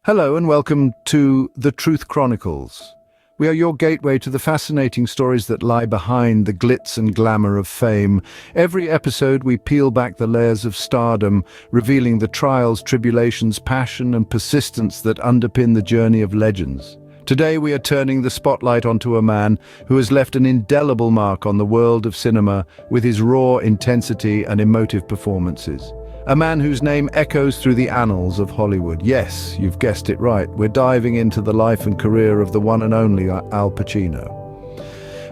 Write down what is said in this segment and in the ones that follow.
Hello and welcome to The Truth Chronicles. We are your gateway to the fascinating stories that lie behind the glitz and glamour of fame. Every episode we peel back the layers of stardom, revealing the trials, tribulations, passion and persistence that underpin the journey of legends. Today we are turning the spotlight onto a man who has left an indelible mark on the world of cinema with his raw intensity and emotive performances. A man whose name echoes through the annals of Hollywood. Yes, you've guessed it right. We're diving into the life and career of the one and only Al Pacino.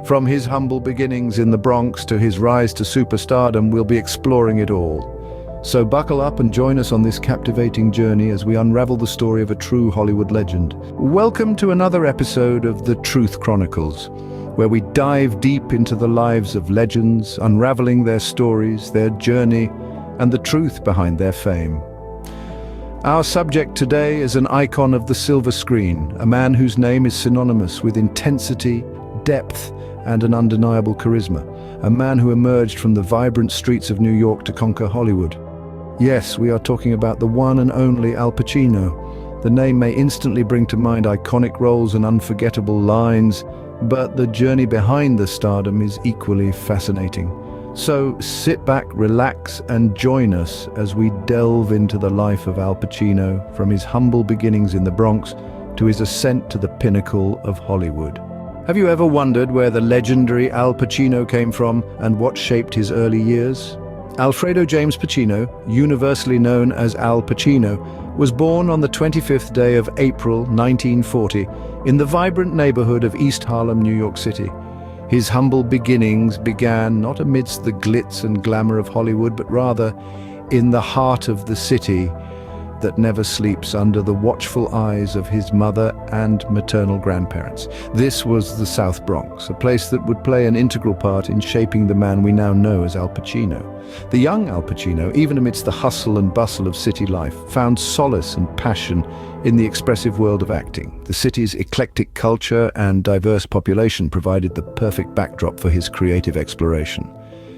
From his humble beginnings in the Bronx to his rise to superstardom, we'll be exploring it all. So buckle up and join us on this captivating journey as we unravel the story of a true Hollywood legend. Welcome to another episode of The Truth Chronicles, where we dive deep into the lives of legends, unraveling their stories, their journey, and the truth behind their fame. Our subject today is an icon of the silver screen, a man whose name is synonymous with intensity, depth, and an undeniable charisma. A man who emerged from the vibrant streets of New York to conquer Hollywood. Yes, we are talking about the one and only Al Pacino. The name may instantly bring to mind iconic roles and unforgettable lines, but the journey behind the stardom is equally fascinating. So sit back, relax, and join us as we delve into the life of Al Pacino, from his humble beginnings in the Bronx to his ascent to the pinnacle of Hollywood. Have you ever wondered where the legendary Al Pacino came from and what shaped his early years? Alfredo James Pacino, universally known as Al Pacino, was born on the 25th day of April 1940 in the vibrant neighborhood of East Harlem, New York City. His humble beginnings began not amidst the glitz and glamour of Hollywood, but rather in the heart of the city that never sleeps, under the watchful eyes of his mother and maternal grandparents. This was the South Bronx, a place that would play an integral part in shaping the man we now know as Al Pacino. The young Al Pacino, even amidst the hustle and bustle of city life, found solace and passion in the expressive world of acting. The city's eclectic culture and diverse population provided the perfect backdrop for his creative exploration.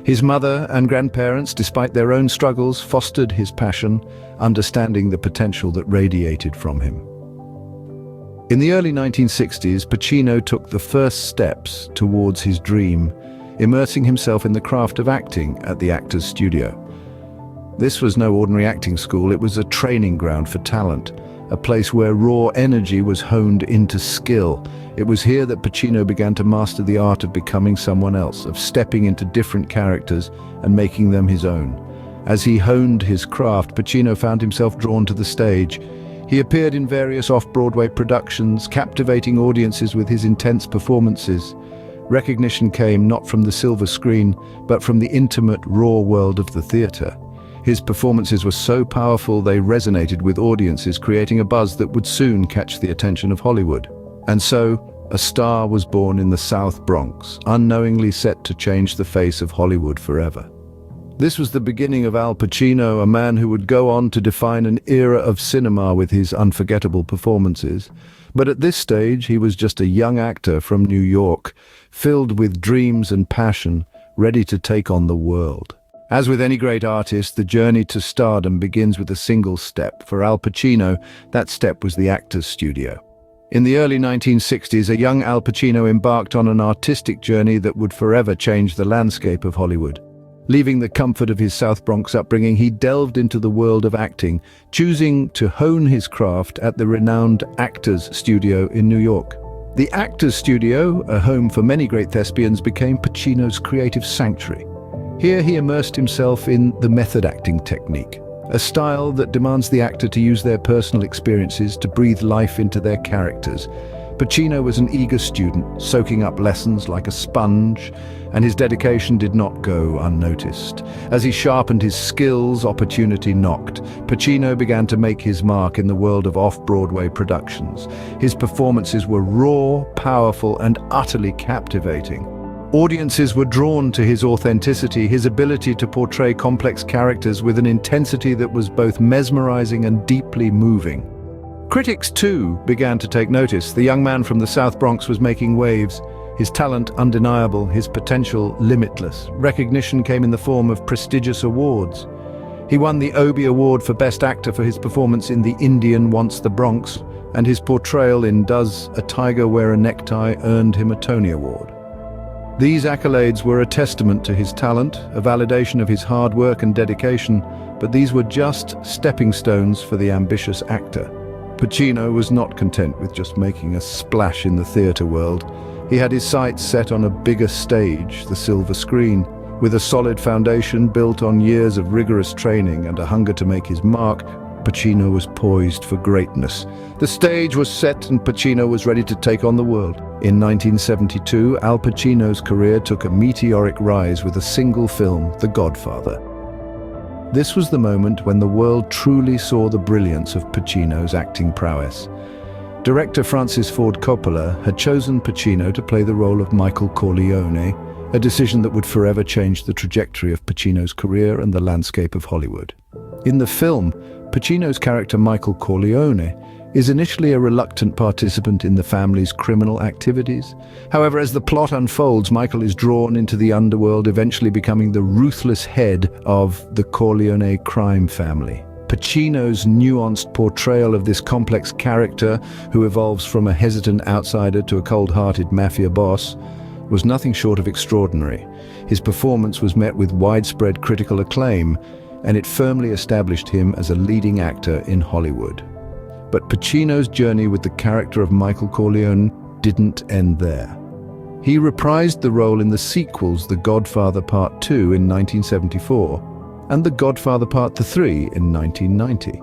His mother and grandparents, despite their own struggles, fostered his passion, understanding the potential that radiated from him. In the early 1960s, Pacino took the first steps towards his dream, immersing himself in the craft of acting at the Actors Studio. This was no ordinary acting school, it was a training ground for talent, a place where raw energy was honed into skill. It was here that Pacino began to master the art of becoming someone else, of stepping into different characters and making them his own. As he honed his craft, Pacino found himself drawn to the stage. He appeared in various off-Broadway productions, captivating audiences with his intense performances. Recognition came not from the silver screen, but from the intimate, raw world of the theater. His performances were so powerful they resonated with audiences, creating a buzz that would soon catch the attention of Hollywood. And so, a star was born in the South Bronx, unknowingly set to change the face of Hollywood forever. This was the beginning of Al Pacino, a man who would go on to define an era of cinema with his unforgettable performances. But at this stage, he was just a young actor from New York, filled with dreams and passion, ready to take on the world. As with any great artist, the journey to stardom begins with a single step. For Al Pacino, that step was the Actors Studio. In the early 1960s, a young Al Pacino embarked on an artistic journey that would forever change the landscape of Hollywood. Leaving the comfort of his South Bronx upbringing, he delved into the world of acting, choosing to hone his craft at the renowned Actors Studio in New York. The Actors Studio, a home for many great thespians, became Pacino's creative sanctuary. Here he immersed himself in the method acting technique, a style that demands the actor to use their personal experiences to breathe life into their characters. Pacino was an eager student, soaking up lessons like a sponge, and his dedication did not go unnoticed. As he sharpened his skills, opportunity knocked. Pacino began to make his mark in the world of off-Broadway productions. His performances were raw, powerful, and utterly captivating. Audiences were drawn to his authenticity, his ability to portray complex characters with an intensity that was both mesmerizing and deeply moving. Critics, too, began to take notice. The young man from the South Bronx was making waves, his talent undeniable, his potential limitless. Recognition came in the form of prestigious awards. He won the Obie Award for Best Actor for his performance in The Indian Wants the Bronx, and his portrayal in Does a Tiger Wear a Necktie earned him a Tony Award. These accolades were a testament to his talent, a validation of his hard work and dedication, but these were just stepping stones for the ambitious actor. Pacino was not content with just making a splash in the theater world. He had his sights set on a bigger stage, the silver screen. With a solid foundation built on years of rigorous training and a hunger to make his mark, Pacino was poised for greatness. The stage was set and Pacino was ready to take on the world. In 1972, Al Pacino's career took a meteoric rise with a single film, The Godfather. This was the moment when the world truly saw the brilliance of Pacino's acting prowess. Director Francis Ford Coppola had chosen Pacino to play the role of Michael Corleone, a decision that would forever change the trajectory of Pacino's career and the landscape of Hollywood. In the film, Pacino's character Michael Corleone is initially a reluctant participant in the family's criminal activities. However, as the plot unfolds, Michael is drawn into the underworld, eventually becoming the ruthless head of the Corleone crime family. Pacino's nuanced portrayal of this complex character, who evolves from a hesitant outsider to a cold-hearted mafia boss, was nothing short of extraordinary. His performance was met with widespread critical acclaim, and it firmly established him as a leading actor in Hollywood. But Pacino's journey with the character of Michael Corleone didn't end there. He reprised the role in the sequels The Godfather Part 2 in 1974 and The Godfather Part 3 in 1990.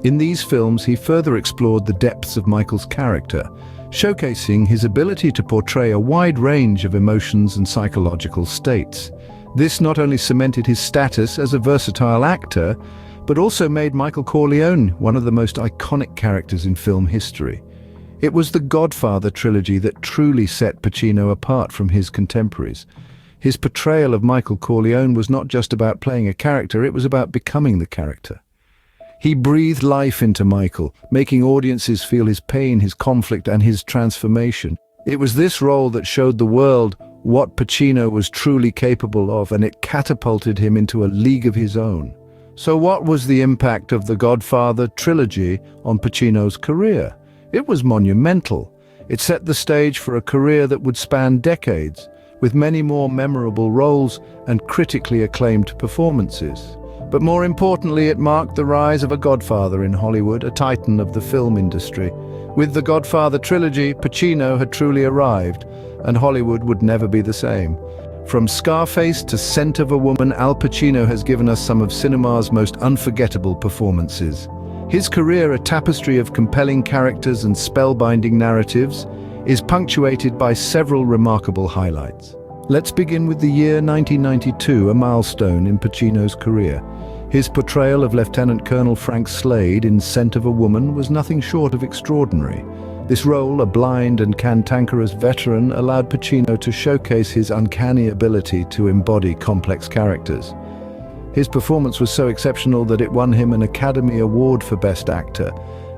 In these films, he further explored the depths of Michael's character, showcasing his ability to portray a wide range of emotions and psychological states. This not only cemented his status as a versatile actor, but also made Michael Corleone one of the most iconic characters in film history. It was the Godfather trilogy that truly set Pacino apart from his contemporaries. His portrayal of Michael Corleone was not just about playing a character, it was about becoming the character. He breathed life into Michael, making audiences feel his pain, his conflict, and his transformation. It was this role that showed the world what Pacino was truly capable of, and it catapulted him into a league of his own. So what was the impact of the Godfather trilogy on Pacino's career? It was monumental. It set the stage for a career that would span decades, with many more memorable roles and critically acclaimed performances. But more importantly, it marked the rise of a godfather in Hollywood, a titan of the film industry. With the Godfather trilogy, Pacino had truly arrived, and Hollywood would never be the same. From Scarface to Scent of a Woman, Al Pacino has given us some of cinema's most unforgettable performances. His career, a tapestry of compelling characters and spellbinding narratives, is punctuated by several remarkable highlights. Let's begin with the year 1992, a milestone in Pacino's career. His portrayal of Lieutenant Colonel Frank Slade in Scent of a Woman was nothing short of extraordinary. This role, a blind and cantankerous veteran, allowed Pacino to showcase his uncanny ability to embody complex characters. His performance was so exceptional that it won him an Academy Award for Best Actor,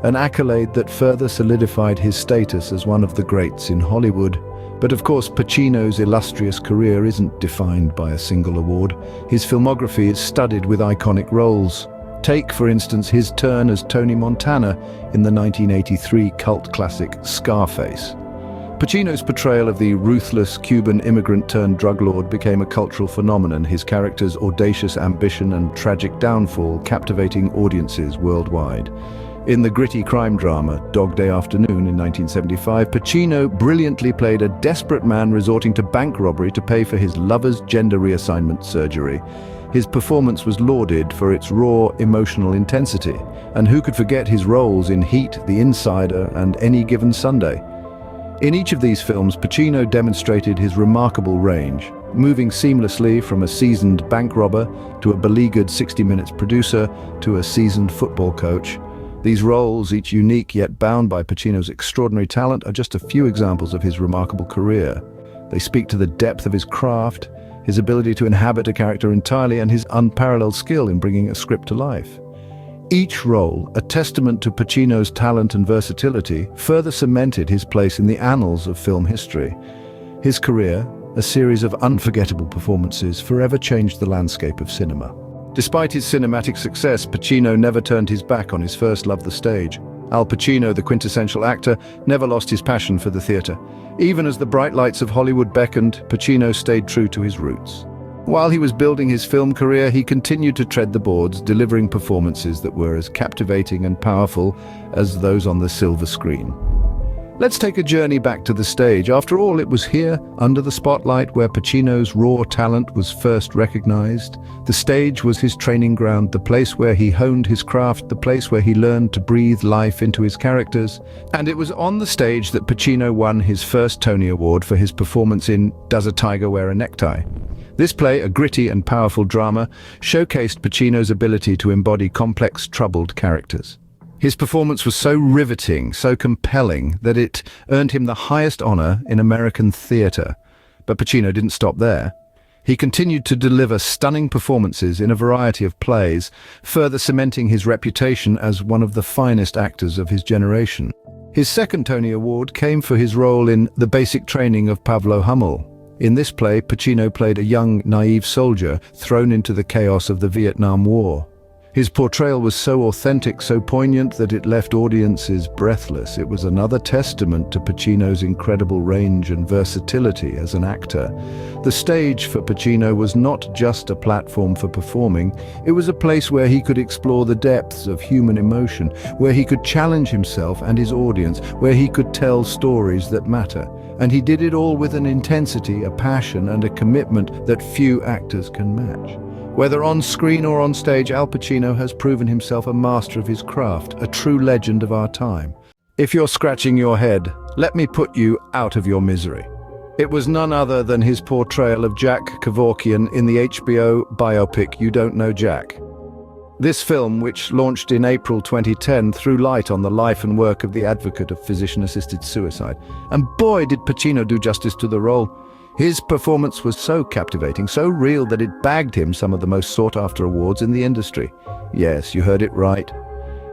an accolade that further solidified his status as one of the greats in Hollywood. But of course, Pacino's illustrious career isn't defined by a single award. His filmography is studded with iconic roles. Take, for instance, his turn as Tony Montana in the 1983 cult classic Scarface. Pacino's portrayal of the ruthless Cuban immigrant-turned-drug lord became a cultural phenomenon, his character's audacious ambition and tragic downfall captivating audiences worldwide. In the gritty crime drama Dog Day Afternoon in 1975, Pacino brilliantly played a desperate man resorting to bank robbery to pay for his lover's gender reassignment surgery. His performance was lauded for its raw emotional intensity, and who could forget his roles in Heat, The Insider, and Any Given Sunday? In each of these films, Pacino demonstrated his remarkable range, moving seamlessly from a seasoned bank robber to a beleaguered 60 Minutes producer to a seasoned football coach. These roles, each unique yet bound by Pacino's extraordinary talent, are just a few examples of his remarkable career. They speak to the depth of his craft, his ability to inhabit a character entirely, and his unparalleled skill in bringing a script to life. Each role, a testament to Pacino's talent and versatility, further cemented his place in the annals of film history. His career, a series of unforgettable performances, forever changed the landscape of cinema. Despite his cinematic success, Pacino never turned his back on his first love, the stage. Al Pacino, the quintessential actor, never lost his passion for the theater. Even as the bright lights of Hollywood beckoned, Pacino stayed true to his roots. While he was building his film career, he continued to tread the boards, delivering performances that were as captivating and powerful as those on the silver screen. Let's take a journey back to the stage. After all, it was here, under the spotlight, where Pacino's raw talent was first recognized. The stage was his training ground, the place where he honed his craft, the place where he learned to breathe life into his characters. And it was on the stage that Pacino won his first Tony Award for his performance in Does a Tiger Wear a Necktie? This play, a gritty and powerful drama, showcased Pacino's ability to embody complex, troubled characters. His performance was so riveting, so compelling, that it earned him the highest honor in American theater. But Pacino didn't stop there. He continued to deliver stunning performances in a variety of plays, further cementing his reputation as one of the finest actors of his generation. His second Tony Award came for his role in The Basic Training of Pavlo Hummel. In this play, Pacino played a young, naive soldier thrown into the chaos of the Vietnam War. His portrayal was so authentic, so poignant, that it left audiences breathless. It was another testament to Pacino's incredible range and versatility as an actor. The stage for Pacino was not just a platform for performing, it was a place where he could explore the depths of human emotion, where he could challenge himself and his audience, where he could tell stories that matter. And he did it all with an intensity, a passion, and a commitment that few actors can match. Whether on screen or on stage, Al Pacino has proven himself a master of his craft, a true legend of our time. If you're scratching your head, let me put you out of your misery. It was none other than his portrayal of Jack Kevorkian in the HBO biopic You Don't Know Jack. This film, which launched in April 2010, threw light on the life and work of the advocate of physician-assisted suicide. And boy, did Pacino do justice to the role. His performance was so captivating, so real, that it bagged him some of the most sought-after awards in the industry. Yes, you heard it right.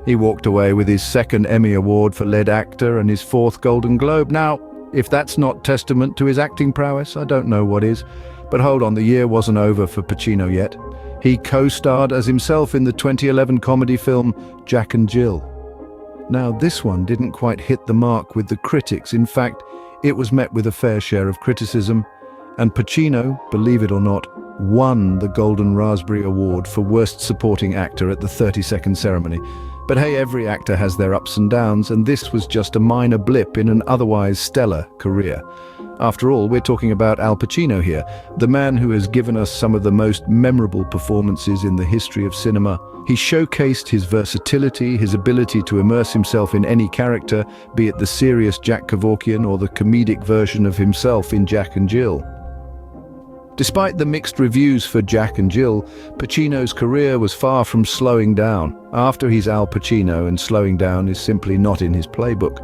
He walked away with his second Emmy Award for Lead Actor and his fourth Golden Globe. Now, if that's not testament to his acting prowess, I don't know what is. But hold on, the year wasn't over for Pacino yet. He co-starred as himself in the 2011 comedy film Jack and Jill. Now, this one didn't quite hit the mark with the critics. In fact, it was met with a fair share of criticism, and Pacino, believe it or not, won the Golden Raspberry Award for Worst Supporting Actor at the 30-second ceremony. But hey, every actor has their ups and downs, and this was just a minor blip in an otherwise stellar career. After all, we're talking about Al Pacino here, the man who has given us some of the most memorable performances in the history of cinema. He showcased his versatility, his ability to immerse himself in any character, be it the serious Jack Kevorkian or the comedic version of himself in Jack and Jill. Despite the mixed reviews for Jack and Jill, Pacino's career was far from slowing down. After he's Al Pacino, and slowing down is simply not in his playbook.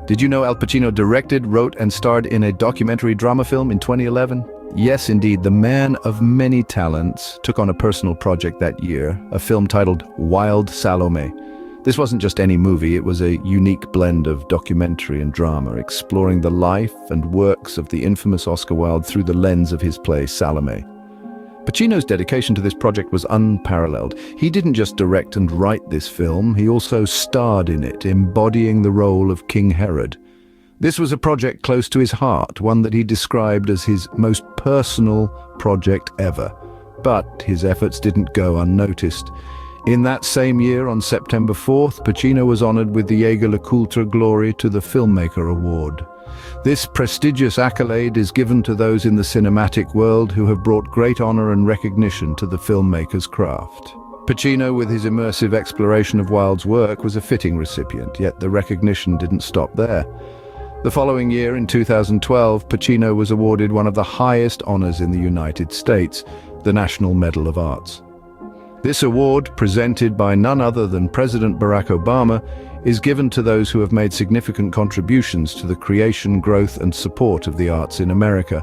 Did you know Al Pacino directed, wrote, and starred in a documentary drama film in 2011? Yes, indeed, the man of many talents took on a personal project that year, a film titled Wild Salome. This wasn't just any movie, it was a unique blend of documentary and drama, exploring the life and works of the infamous Oscar Wilde through the lens of his play Salome. Pacino's dedication to this project was unparalleled. He didn't just direct and write this film, he also starred in it, embodying the role of King Herod. This was a project close to his heart, one that he described as his most personal project ever. But his efforts didn't go unnoticed. In that same year, on September 4th, Pacino was honored with the Jaeger LeCoultre Glory to the Filmmaker Award. This prestigious accolade is given to those in the cinematic world who have brought great honor and recognition to the filmmaker's craft. Pacino, with his immersive exploration of Wilde's work, was a fitting recipient, yet the recognition didn't stop there. The following year, in 2012, Pacino was awarded one of the highest honors in the United States, the National Medal of Arts. This award, presented by none other than President Barack Obama, is given to those who have made significant contributions to the creation, growth, and support of the arts in America.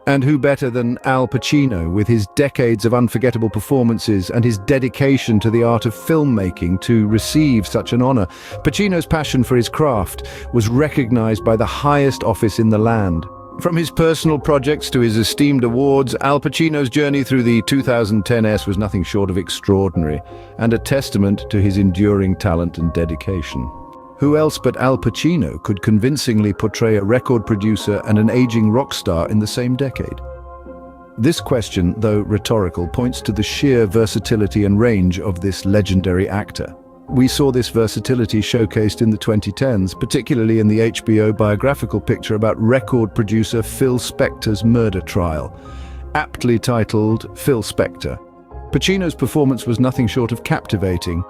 And who better than Al Pacino, with his decades of unforgettable performances and his dedication to the art of filmmaking, to receive such an honor? Pacino's passion for his craft was recognized by the highest office in the land. From his personal projects to his esteemed awards, Al Pacino's journey through the 2010s was nothing short of extraordinary, and a testament to his enduring talent and dedication. Who else but Al Pacino could convincingly portray a record producer and an aging rock star in the same decade? This question, though rhetorical, points to the sheer versatility and range of this legendary actor. We saw this versatility showcased in the 2010s, particularly in the HBO biographical picture about record producer Phil Spector's murder trial, aptly titled Phil Spector. Pacino's performance was nothing short of captivating,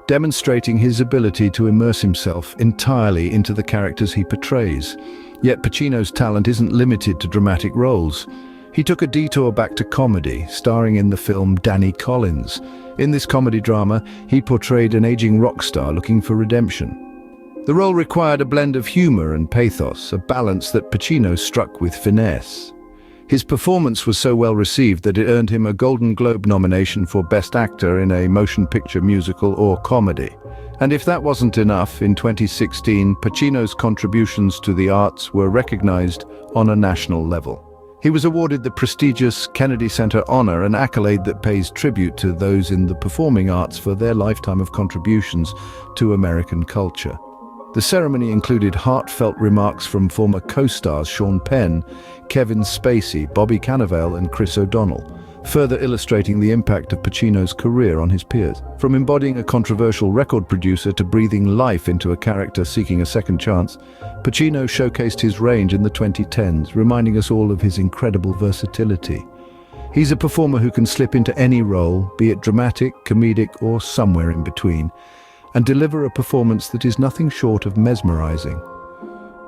demonstrating his ability to immerse himself entirely into the characters he portrays. Yet Pacino's talent isn't limited to dramatic roles. He took a detour back to comedy, starring in the film Danny Collins. In this comedy drama, he portrayed an aging rock star looking for redemption. The role required a blend of humor and pathos, a balance that Pacino struck with finesse. His performance was so well received that it earned him a Golden Globe nomination for Best Actor in a Motion Picture Musical or Comedy. And if that wasn't enough, in 2016, Pacino's contributions to the arts were recognized on a national level. He was awarded the prestigious Kennedy Center honor, an accolade that pays tribute to those in the performing arts for their lifetime of contributions to American culture. The ceremony included heartfelt remarks from former co-stars Sean Penn, Kevin Spacey, Bobby Cannavale, and Chris O'Donnell, further illustrating the impact of Pacino's career on his peers. From embodying a controversial record producer to breathing life into a character seeking a second chance, Pacino showcased his range in the 2010s, reminding us all of his incredible versatility. He's a performer who can slip into any role, be it dramatic, comedic, or somewhere in between, and deliver a performance that is nothing short of mesmerizing.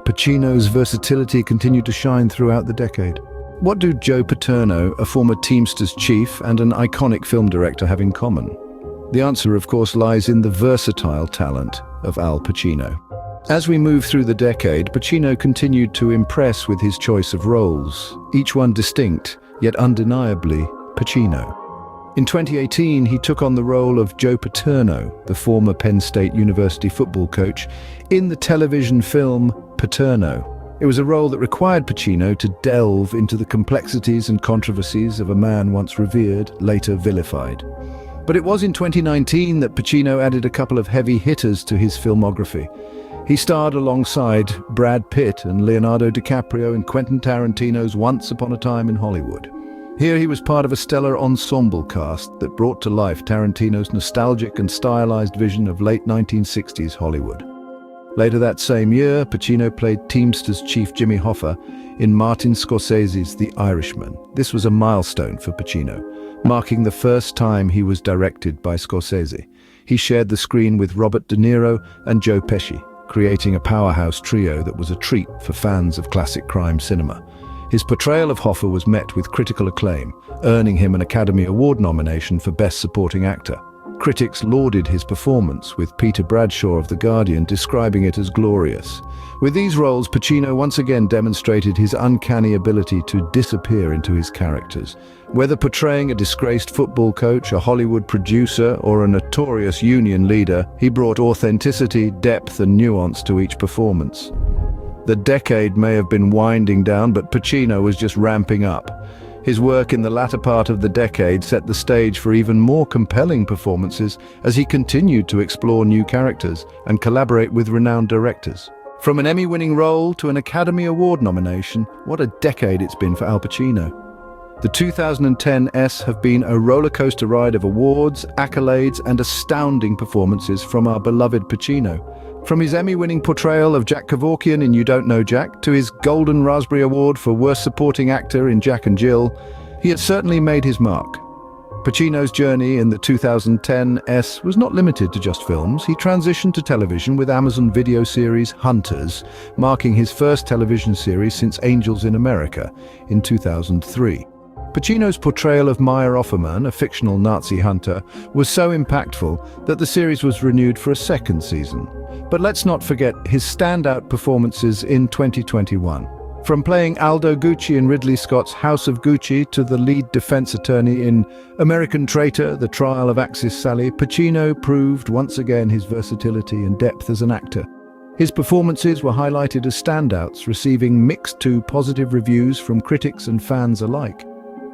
Pacino's versatility continued to shine throughout the decade. What do Joe Paterno, a former Teamsters chief and an iconic film director, have in common? The answer, of course, lies in the versatile talent of Al Pacino. As we move through the decade, Pacino continued to impress with his choice of roles, each one distinct, yet undeniably Pacino. In 2018, he took on the role of Joe Paterno, the former Penn State University football coach, in the television film Paterno. It was a role that required Pacino to delve into the complexities and controversies of a man once revered, later vilified. But it was in 2019 that Pacino added a couple of heavy hitters to his filmography. He starred alongside Brad Pitt and Leonardo DiCaprio in Quentin Tarantino's Once Upon a Time in Hollywood. Here he was part of a stellar ensemble cast that brought to life Tarantino's nostalgic and stylized vision of late 1960s Hollywood. Later that same year, Pacino played Teamsters chief Jimmy Hoffa in Martin Scorsese's The Irishman. This was a milestone for Pacino, marking the first time he was directed by Scorsese. He shared the screen with Robert De Niro and Joe Pesci, creating a powerhouse trio that was a treat for fans of classic crime cinema. His portrayal of Hoffa was met with critical acclaim, earning him an Academy Award nomination for Best Supporting Actor. Critics lauded his performance, with Peter Bradshaw of The Guardian describing it as glorious. With these roles, Pacino once again demonstrated his uncanny ability to disappear into his characters. Whether portraying a disgraced football coach, a Hollywood producer, or a notorious union leader, he brought authenticity, depth, and nuance to each performance. The decade may have been winding down, but Pacino was just ramping up. His work in the latter part of the decade set the stage for even more compelling performances as he continued to explore new characters and collaborate with renowned directors. From an Emmy-winning role to an Academy Award nomination, what a decade it's been for Al Pacino. The 2010s have been a roller coaster ride of awards, accolades, and astounding performances from our beloved Pacino. From his Emmy-winning portrayal of Jack Kevorkian in You Don't Know Jack to his Golden Raspberry Award for Worst Supporting Actor in Jack and Jill, he had certainly made his mark. Pacino's journey in the 2010s was not limited to just films. He transitioned to television with Amazon video series Hunters, marking his first television series since Angels in America in 2003. Pacino's portrayal of Meyer Offerman, a fictional Nazi hunter, was so impactful that the series was renewed for a second season. But let's not forget his standout performances in 2021. From playing Aldo Gucci in Ridley Scott's House of Gucci to the lead defense attorney in American Traitor: The Trial of Axis Sally, Pacino proved once again his versatility and depth as an actor. His performances were highlighted as standouts, receiving mixed to positive reviews from critics and fans alike.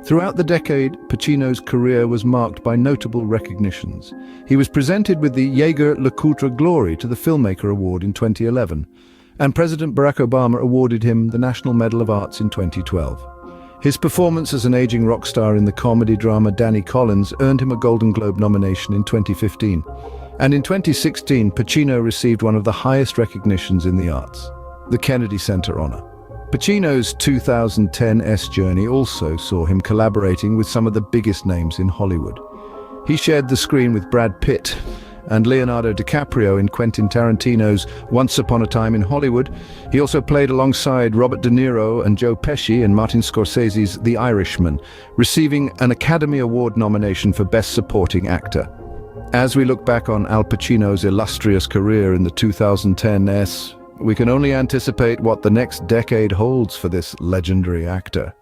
Throughout the decade, Pacino's career was marked by notable recognitions. He was presented with the Jaeger-LeCoultre Glory to the Filmmaker Award in 2011, and President Barack Obama awarded him the National Medal of Arts in 2012. His performance as an aging rock star in the comedy drama Danny Collins earned him a Golden Globe nomination in 2015. And in 2016, Pacino received one of the highest recognitions in the arts, the Kennedy Center Honor. Pacino's 2010's journey also saw him collaborating with some of the biggest names in Hollywood. He shared the screen with Brad Pitt and Leonardo DiCaprio in Quentin Tarantino's Once Upon a Time in Hollywood. He also played alongside Robert De Niro and Joe Pesci in Martin Scorsese's The Irishman, receiving an Academy Award nomination for Best Supporting Actor. As we look back on Al Pacino's illustrious career in the 2010s, we can only anticipate what the next decade holds for this legendary actor.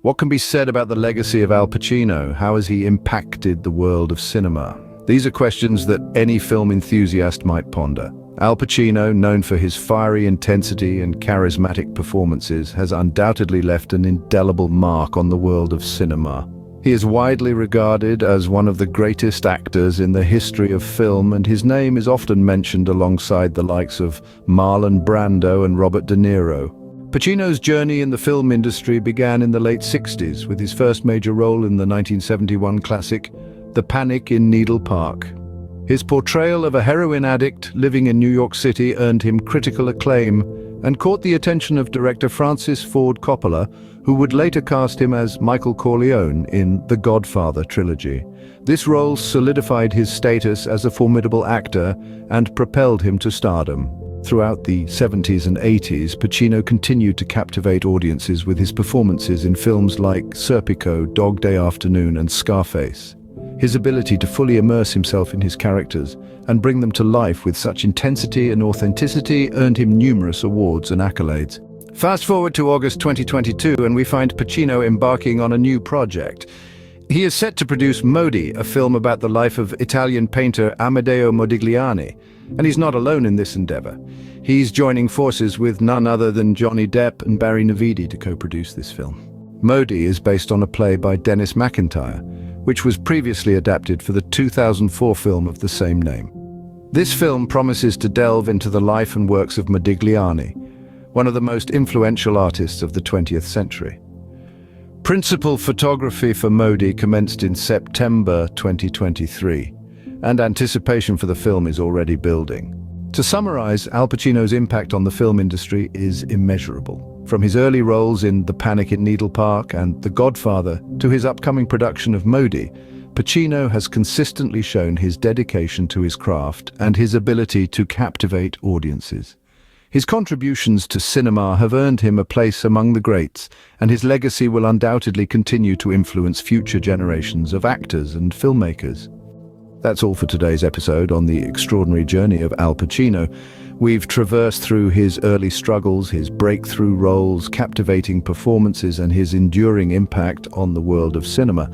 What can be said about the legacy of Al Pacino? How has he impacted the world of cinema? These are questions that any film enthusiast might ponder. Al Pacino, known for his fiery intensity and charismatic performances, has undoubtedly left an indelible mark on the world of cinema. He is widely regarded as one of the greatest actors in the history of film, and his name is often mentioned alongside the likes of Marlon Brando and Robert De Niro. Pacino's journey in the film industry began in the late 60s with his first major role in the 1971 classic The Panic in Needle Park. His portrayal of a heroin addict living in New York City earned him critical acclaim and caught the attention of director Francis Ford Coppola, who would later cast him as Michael Corleone in the Godfather trilogy. This role solidified his status as a formidable actor and propelled him to stardom. Throughout the 70s and 80s, Pacino continued to captivate audiences with his performances in films like Serpico, Dog Day Afternoon, and Scarface. His ability to fully immerse himself in his characters and bring them to life with such intensity and authenticity earned him numerous awards and accolades. Fast forward to August 2022 and we find Pacino embarking on a new project. He is set to produce Modi, a film about the life of Italian painter Amedeo Modigliani, and he's not alone in this endeavor. He's joining forces with none other than Johnny Depp and Barry Navidi to co-produce this film. Modi is based on a play by Dennis McIntyre, which was previously adapted for the 2004 film of the same name. This film promises to delve into the life and works of Modigliani, one of the most influential artists of the 20th century. Principal photography for Modi commenced in September 2023, and anticipation for the film is already building. To summarize, Al Pacino's impact on the film industry is immeasurable. From his early roles in The Panic in Needle Park and The Godfather to his upcoming production of Modi, Pacino has consistently shown his dedication to his craft and his ability to captivate audiences. His contributions to cinema have earned him a place among the greats, and his legacy will undoubtedly continue to influence future generations of actors and filmmakers. That's all for today's episode on the extraordinary journey of Al Pacino. We've traversed through his early struggles, his breakthrough roles, captivating performances, and his enduring impact on the world of cinema.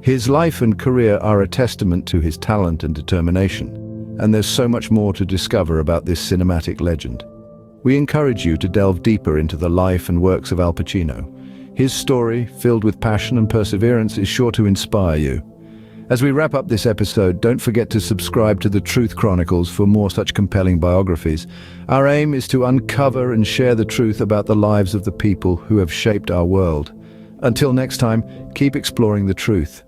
His life and career are a testament to his talent and determination, and there's so much more to discover about this cinematic legend. We encourage you to delve deeper into the life and works of Al Pacino. His story, filled with passion and perseverance, is sure to inspire you. As we wrap up this episode, don't forget to subscribe to the Truth Chronicles for more such compelling biographies. Our aim is to uncover and share the truth about the lives of the people who have shaped our world. Until next time, keep exploring the truth.